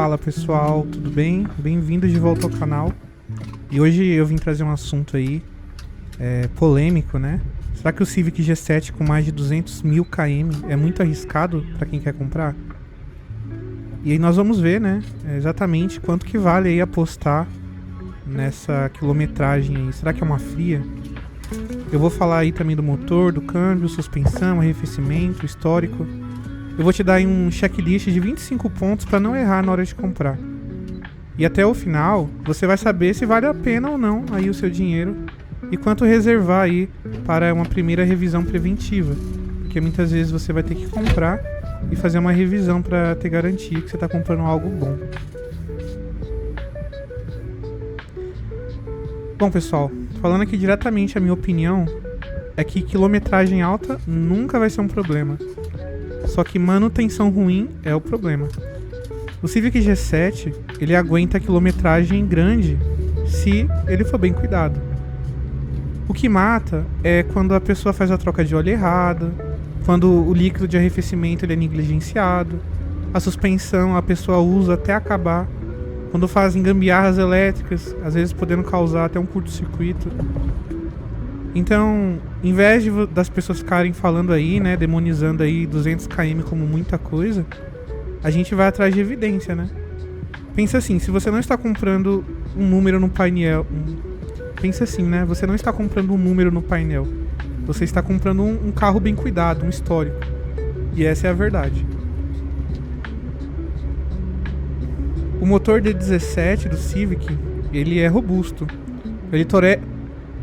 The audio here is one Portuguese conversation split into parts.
Fala pessoal, tudo bem? Bem-vindos de volta ao canal. E hoje eu vim trazer um assunto aí polêmico, né? Será que o Civic G7 com mais de 200 mil km é muito arriscado para quem quer comprar? E aí nós vamos ver, né, exatamente quanto que vale aí apostar nessa quilometragem aí. Será que é uma fria? Eu vou falar aí também do motor, do câmbio, suspensão, arrefecimento, histórico. Eu vou te dar aí um checklist de 25 pontos para não errar na hora de comprar. E até o final, você vai saber se vale a pena ou não aí o seu dinheiro e quanto reservar aí para uma primeira revisão preventiva. Porque muitas vezes você vai ter que comprar e fazer uma revisão para ter garantia que você está comprando algo bom. Bom pessoal, falando aqui diretamente a minha opinião é que quilometragem alta nunca vai ser um problema. Só que manutenção ruim é o problema. O Civic G7, ele aguenta quilometragem grande se ele for bem cuidado. O que mata é quando a pessoa faz a troca de óleo errada, quando o líquido de arrefecimento ele é negligenciado, a suspensão a pessoa usa até acabar, quando fazem gambiarras elétricas, às vezes podendo causar até um curto-circuito. Então, em vez das pessoas ficarem falando aí, né, demonizando aí 200 km como muita coisa, a gente vai atrás de evidência, né? Pensa assim, se você não está comprando um número no painel... Pensa assim, né? Você não está comprando um número no painel. Você está comprando um carro bem cuidado, um histórico. E essa é a verdade. O motor D17 do Civic, ele é robusto.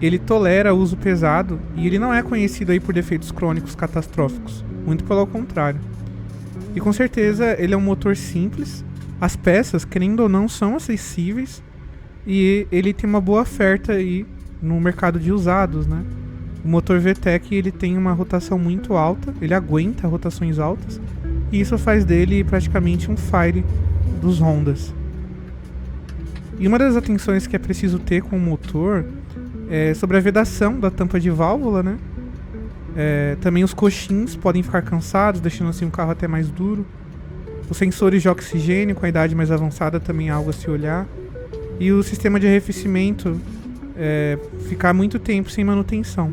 Ele tolera uso pesado e ele não é conhecido aí por defeitos crônicos catastróficos. Muito pelo contrário. E com certeza ele é um motor simples. As peças, querendo ou não, são acessíveis. E ele tem uma boa oferta aí no mercado de usados, né? O motor VTEC ele tem uma rotação muito alta. Ele aguenta rotações altas. E isso faz dele praticamente um Fire dos Hondas. E uma das atenções que é preciso ter com o motor é sobre a vedação da tampa de válvula, né? Também os coxins podem ficar cansados, deixando assim o carro até mais duro. Os sensores de oxigênio com a idade mais avançada também é algo a se olhar. E o sistema de arrefecimento ficar muito tempo sem manutenção.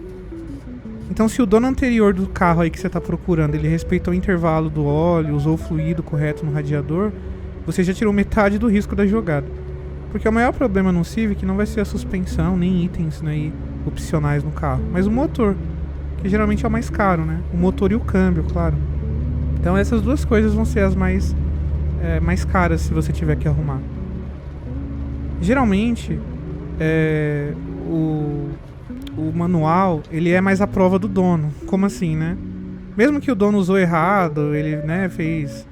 Então, se o dono anterior do carro aí que você está procurando, ele respeitou o intervalo do óleo, usou o fluido correto no radiador, você já tirou metade do risco da jogada. Porque o maior problema no Civic não vai ser a suspensão, nem itens, né, opcionais no carro, mas o motor, que geralmente é o mais caro, né? O motor e o câmbio, claro. Então essas duas coisas vão ser as mais caras se você tiver que arrumar. Geralmente, o manual, ele é mais à prova do dono. Como assim, né? Mesmo que o dono usou errado, ele, né, fez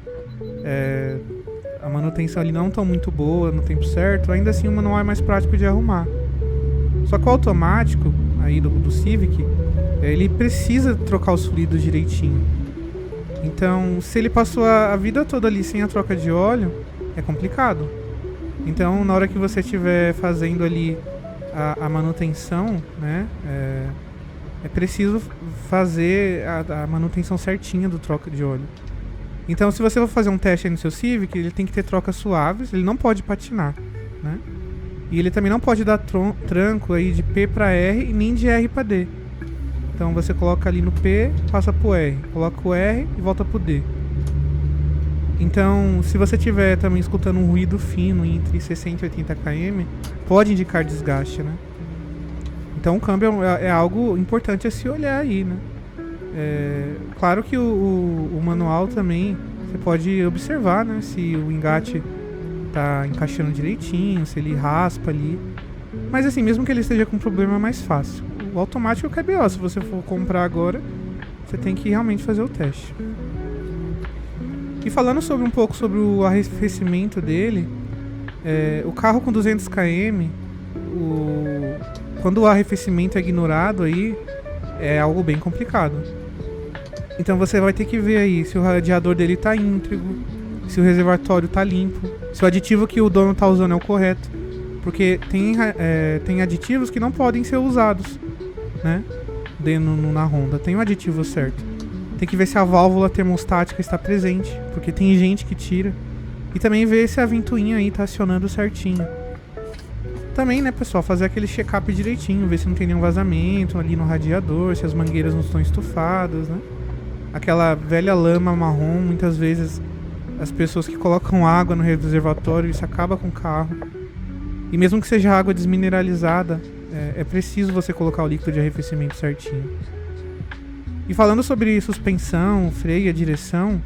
a manutenção ali não tão muito boa no tempo certo, ainda assim o manual é mais prático de arrumar. Só que o automático aí do Civic, ele precisa trocar os fluidos direitinho. Então, se ele passou a vida toda ali sem a troca de óleo, é complicado. Então, na hora que você estiver fazendo ali a manutenção, né, é preciso fazer a manutenção certinha do troca de óleo. Então, se você for fazer um teste aí no seu Civic, ele tem que ter trocas suaves, ele não pode patinar, né? E ele também não pode dar tranco aí de P para R e nem de R para D. Então, você coloca ali no P, passa pro R, coloca o R e volta pro D. Então, se você tiver também escutando um ruído fino entre 60 e 80 km, pode indicar desgaste, né? Então, o câmbio é algo importante a se olhar aí, né? Claro que o manual também, você pode observar, né? Se o engate tá encaixando direitinho, se ele raspa ali. Mas assim, mesmo que ele esteja com problema, é mais fácil. O automático é o KBO, se você for comprar agora, você tem que realmente fazer o teste. E falando um pouco sobre o arrefecimento dele, o carro com 200 km, quando o arrefecimento é ignorado aí, é algo bem complicado. Então você vai ter que ver aí se o radiador dele está íntegro, se o reservatório está limpo, se o aditivo que o dono está usando é o correto. Porque tem aditivos que não podem ser usados, né, na Honda. Tem o aditivo certo. Tem que ver se a válvula termostática está presente, porque tem gente que tira. E também ver se a ventoinha aí tá acionando certinho. Também, né, pessoal, fazer aquele check-up direitinho, ver se não tem nenhum vazamento ali no radiador, se as mangueiras não estão estufadas, né? Aquela velha lama marrom, muitas vezes as pessoas que colocam água no reservatório, isso acaba com o carro. E mesmo que seja água desmineralizada, é preciso você colocar o líquido de arrefecimento certinho. E falando sobre suspensão, freio e direção,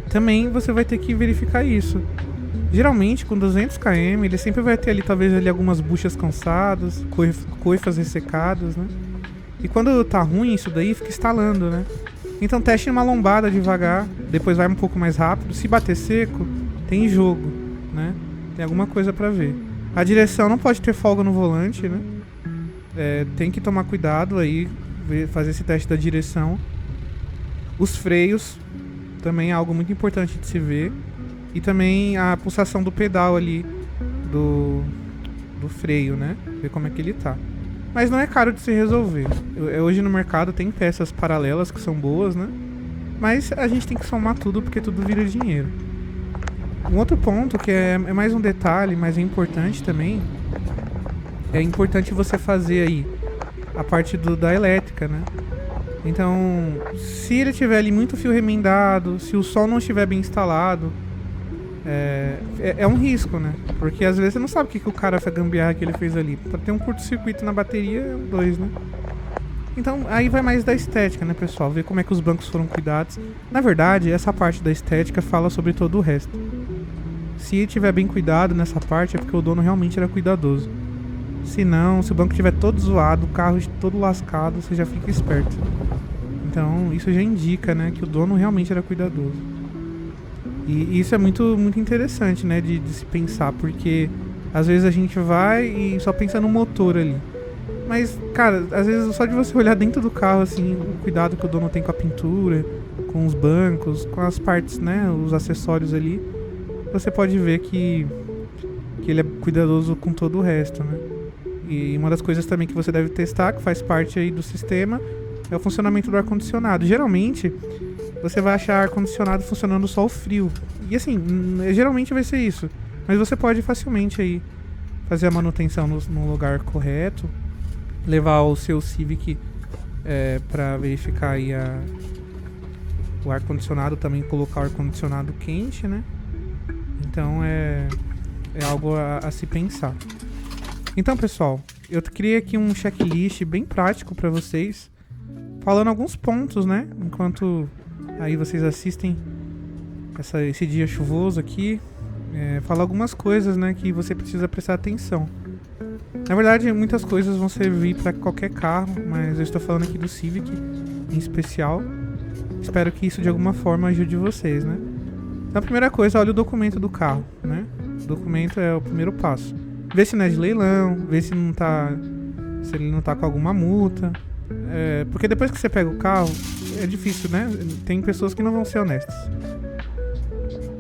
também você vai ter que verificar isso. Geralmente, com 200 km, ele sempre vai ter ali, talvez, ali algumas buchas cansadas, coifas ressecadas, né? E quando tá ruim isso daí, fica estalando, né? Então teste uma lombada devagar, depois vai um pouco mais rápido. Se bater seco, tem jogo, né? Tem alguma coisa pra ver. A direção não pode ter folga no volante, né? Tem que tomar cuidado aí, fazer esse teste da direção. Os freios também é algo muito importante de se ver. E também a pulsação do pedal ali do freio, né? Ver como é que ele tá. Mas não é caro de se resolver. Hoje no mercado tem peças paralelas que são boas, né? Mas a gente tem que somar tudo porque tudo vira dinheiro. Um outro ponto que é mais um detalhe, mas é importante também. É importante você fazer aí a parte da elétrica, né? Então, se ele tiver ali muito fio remendado, se o sol não estiver bem instalado, é um risco, né? Porque às vezes você não sabe o que o cara foi gambiarra que ele fez ali. Pra ter um curto-circuito na bateria, é um 2, né? Então, aí vai mais da estética, né, pessoal? Ver como é que os bancos foram cuidados. Na verdade, essa parte da estética fala sobre todo o resto. Se ele tiver bem cuidado nessa parte, é porque o dono realmente era cuidadoso. Se não, se o banco estiver todo zoado, o carro todo lascado, você já fica esperto. Então, isso já indica, né, que o dono realmente era cuidadoso. E isso é muito, muito interessante, né, de se pensar, porque às vezes a gente vai e só pensa no motor ali. Mas, cara, às vezes só de você olhar dentro do carro, assim, o cuidado que o dono tem com a pintura, com os bancos, com as partes, né, os acessórios ali, você pode ver que ele é cuidadoso com todo o resto, né. E uma das coisas também que você deve testar, que faz parte aí do sistema, é o funcionamento do ar-condicionado. Geralmente, você vai achar ar-condicionado funcionando só o frio. E assim, geralmente vai ser isso. Mas você pode facilmente aí fazer a manutenção no lugar correto, levar o seu Civic para verificar aí o ar-condicionado, também colocar o ar-condicionado quente, né? Então é algo a se pensar. Então, pessoal, eu criei aqui um checklist bem prático para vocês, falando alguns pontos, né? Enquanto aí vocês assistem esse dia chuvoso aqui, falar algumas coisas, né, que você precisa prestar atenção. Na verdade, muitas coisas vão servir para qualquer carro, mas eu estou falando aqui do Civic em especial. Espero que isso de alguma forma ajude vocês, né? Então, a primeira coisa, olha o documento do carro, né? O documento é o primeiro passo. Vê se não é de leilão, vê se ele não tá com alguma multa. Porque depois que você pega o carro, é difícil, né? Tem pessoas que não vão ser honestas.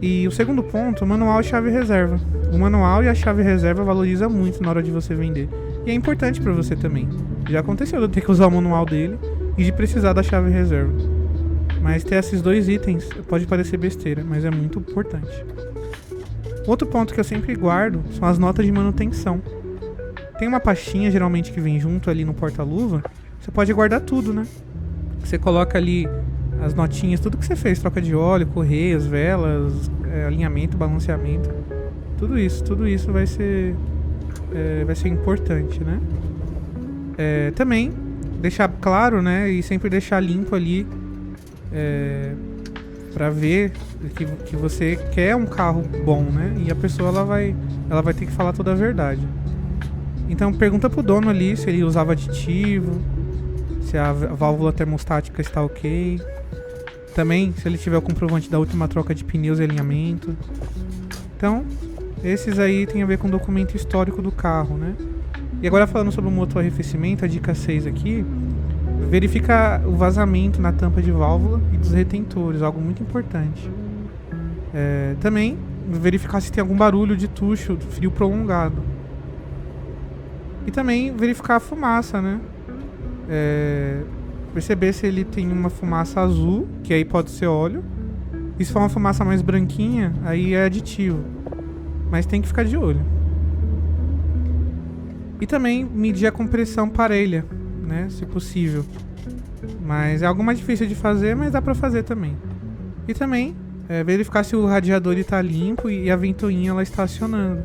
E o segundo ponto, manual e chave reserva. O manual e a chave reserva valoriza muito na hora de você vender. E é importante pra você também. Já aconteceu de eu ter que usar o manual dele e de precisar da chave reserva. Mas ter esses dois itens pode parecer besteira, mas é muito importante. Outro ponto que eu sempre guardo são as notas de manutenção. Tem uma pastinha geralmente que vem junto ali no porta-luva. Você pode guardar tudo, né? Você coloca ali as notinhas, tudo que você fez, troca de óleo, correias, velas, alinhamento, balanceamento, tudo isso vai ser importante, né? Também deixar claro, né, e sempre deixar limpo ali, pra ver que você quer um carro bom, né? E a pessoa ela vai ter que falar toda a verdade. Então pergunta pro dono ali se ele usava aditivo, se a válvula termostática está ok. Também se ele tiver o comprovante da última troca de pneus e alinhamento. Então, esses aí tem a ver com o documento histórico do carro, né? E agora falando sobre o motor arrefecimento, a dica 6 aqui, verifica o vazamento na tampa de válvula e dos retentores, algo muito importante. Também verificar se tem algum barulho de tucho, frio prolongado. E também verificar a fumaça, né? Perceber se ele tem uma fumaça azul, que aí pode ser óleo, E se for uma fumaça mais branquinha, aí é aditivo. Mas tem que ficar de olho. E também medir a compressão parelha, né? Se possível. Mas é algo mais difícil de fazer, mas dá pra fazer também. E também verificar se o radiador está limpo e a ventoinha ela está acionando.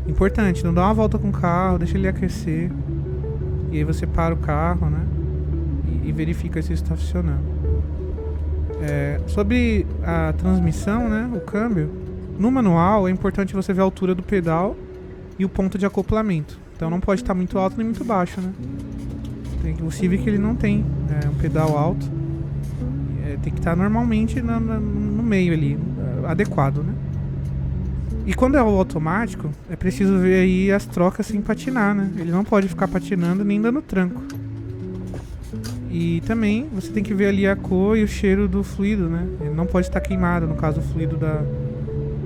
Importante, não dá uma volta com o carro, deixa ele aquecer. E aí você para o carro, né? E verifica se está funcionando. Sobre a transmissão, né? O câmbio. No manual é importante você ver a altura do pedal e o ponto de acoplamento. Então não pode estar muito alto nem muito baixo, né? O Civic ele não tem um pedal alto. Tem que estar normalmente no meio ali, adequado, né? E quando é o automático, é preciso ver aí as trocas sem patinar, né? Ele não pode ficar patinando nem dando tranco. E também você tem que ver ali a cor e o cheiro do fluido, né? Ele não pode estar queimado, no caso o fluido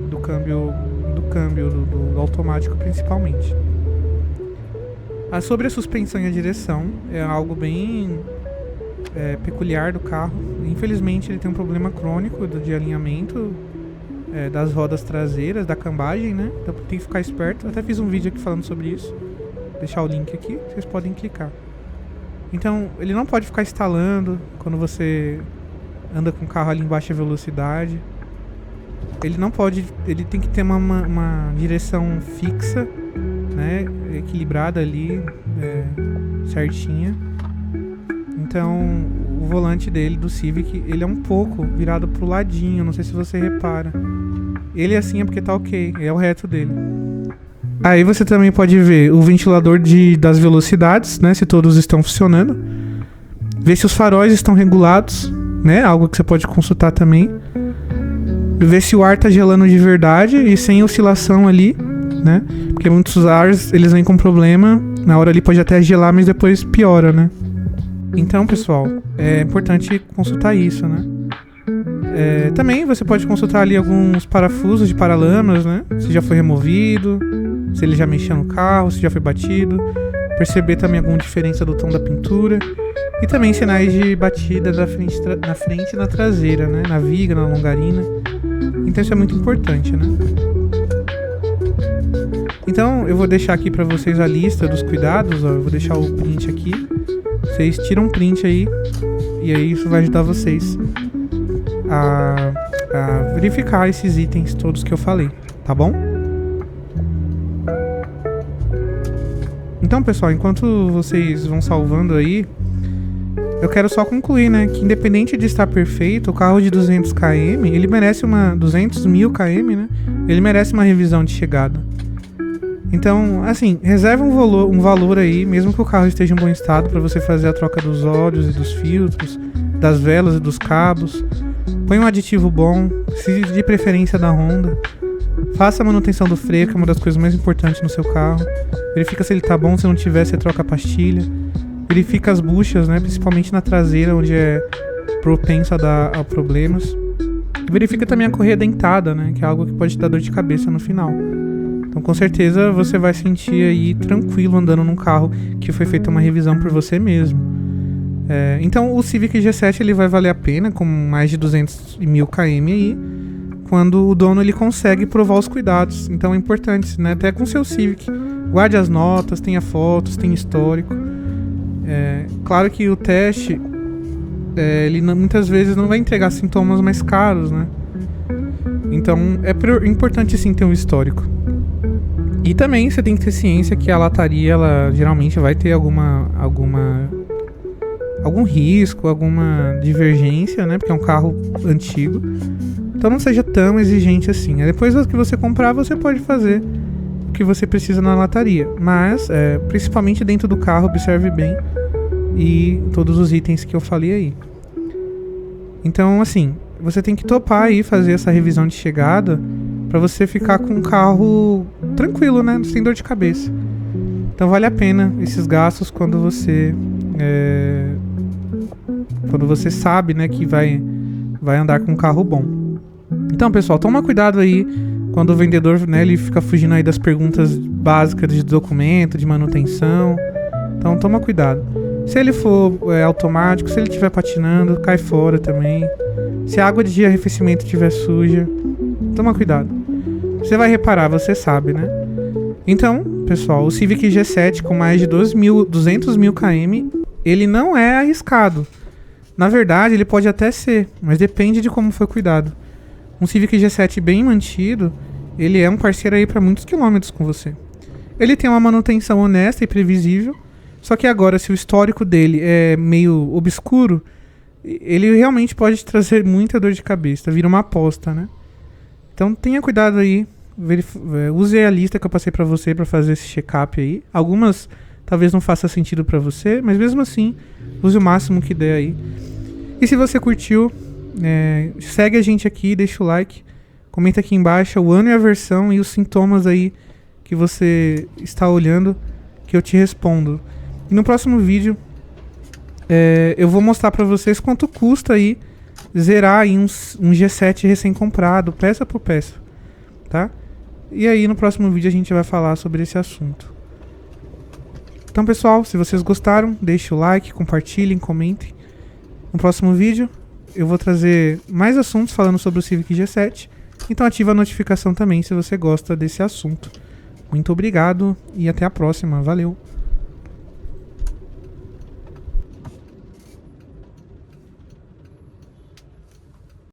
do câmbio do automático principalmente. Sobre a suspensão e a direção, é algo bem peculiar do carro. Infelizmente ele tem um problema crônico de alinhamento das rodas traseiras, da cambagem, né? Então tem que ficar esperto. Eu até fiz um vídeo aqui falando sobre isso. Vou deixar o link aqui, vocês podem clicar. Então ele não pode ficar estalando quando você anda com o carro ali em baixa velocidade. Ele tem que ter uma direção fixa, né? Equilibrada ali, certinha. Então o volante dele, do Civic, ele é um pouco virado pro ladinho, não sei se você repara. Ele assim é porque tá ok, é o reto dele. Aí você também pode ver o ventilador das velocidades, né, se todos estão funcionando. Ver se os faróis estão regulados, né, algo que você pode consultar também. Ver se o ar tá gelando de verdade e sem oscilação ali, né, porque muitos ares, eles vêm com problema, na hora ali pode até gelar, mas depois piora, né. Então, pessoal, é importante consultar isso, né? Também você pode consultar ali alguns parafusos de paralamas, né? Se já foi removido, se ele já mexeu no carro, se já foi batido. Perceber também alguma diferença do tom da pintura. E também sinais de batida na frente e na traseira, né? Na viga, na longarina. Então isso é muito importante, né? Então eu vou deixar aqui pra vocês a lista dos cuidados, ó. Eu vou deixar o print aqui. Vocês tiram um print aí, e aí isso vai ajudar vocês a verificar esses itens todos que eu falei, tá bom? Então, pessoal, enquanto vocês vão salvando aí, eu quero só concluir, né, que independente de estar perfeito, o carro de 200 km, ele merece 200.000 km, né, ele merece uma revisão de chegada. Então, assim, reserva um valor aí, mesmo que o carro esteja em bom estado, para você fazer a troca dos óleos e dos filtros, das velas e dos cabos. Põe um aditivo bom, se de preferência da Honda. Faça a manutenção do freio, que é uma das coisas mais importantes no seu carro. Verifica se ele tá bom, se não tiver, você troca a pastilha. Verifica as buchas, né, principalmente na traseira, onde é propenso a dar problemas. E verifica também a correia dentada, né, que é algo que pode dar dor de cabeça no final. Então, com certeza, você vai sentir aí tranquilo andando num carro que foi feita uma revisão por você mesmo. Então, o Civic G7 ele vai valer a pena, com mais de 200.000 km aí, quando o dono ele consegue provar os cuidados. Então, é importante, né? Até com o seu Civic. Guarde as notas, tenha fotos, tenha histórico. Claro que o teste, ele muitas vezes não vai entregar sintomas mais caros, né? Então, é importante sim ter um histórico. E também você tem que ter ciência que a lataria, ela geralmente vai ter algum risco, alguma divergência, né? Porque é um carro antigo. Então não seja tão exigente assim. Depois que você comprar, você pode fazer o que você precisa na lataria. Mas, principalmente dentro do carro, observe bem e todos os itens que eu falei aí. Então, assim, você tem que topar aí fazer essa revisão de chegada pra você ficar com o carro tranquilo, né? Sem dor de cabeça. Então vale a pena esses gastos quando você sabe, né, que vai andar com um carro bom. Então, pessoal, toma cuidado aí quando o vendedor, né, ele fica fugindo aí das perguntas básicas de documento, de manutenção. Então toma cuidado. Se ele for automático, se ele estiver patinando, cai fora também. Se a água de arrefecimento estiver suja, toma cuidado. Você vai reparar, você sabe, né? Então, pessoal, o Civic G7 com mais de 200 mil km, ele não é arriscado. Na verdade, ele pode até ser, mas depende de como foi cuidado. Um Civic G7 bem mantido, ele é um parceiro aí para muitos quilômetros com você. Ele tem uma manutenção honesta e previsível, só que agora, se o histórico dele é meio obscuro, ele realmente pode te trazer muita dor de cabeça, vira uma aposta, né? Então tenha cuidado aí, use a lista que eu passei pra você pra fazer esse check-up aí. Algumas talvez não faça sentido pra você, mas mesmo assim, use o máximo que der aí. E se você curtiu, segue a gente aqui, deixa o like, comenta aqui embaixo o ano e a versão e os sintomas aí que você está olhando, que eu te respondo. E no próximo vídeo, eu vou mostrar pra vocês quanto custa aí zerar aí um G7 recém-comprado, peça por peça, tá? E aí no próximo vídeo a gente vai falar sobre esse assunto. Então pessoal, se vocês gostaram, deixe o like, compartilhem, comentem. No próximo vídeo eu vou trazer mais assuntos falando sobre o Civic G7, então ativa a notificação também se você gosta desse assunto. Muito obrigado e até a próxima, valeu!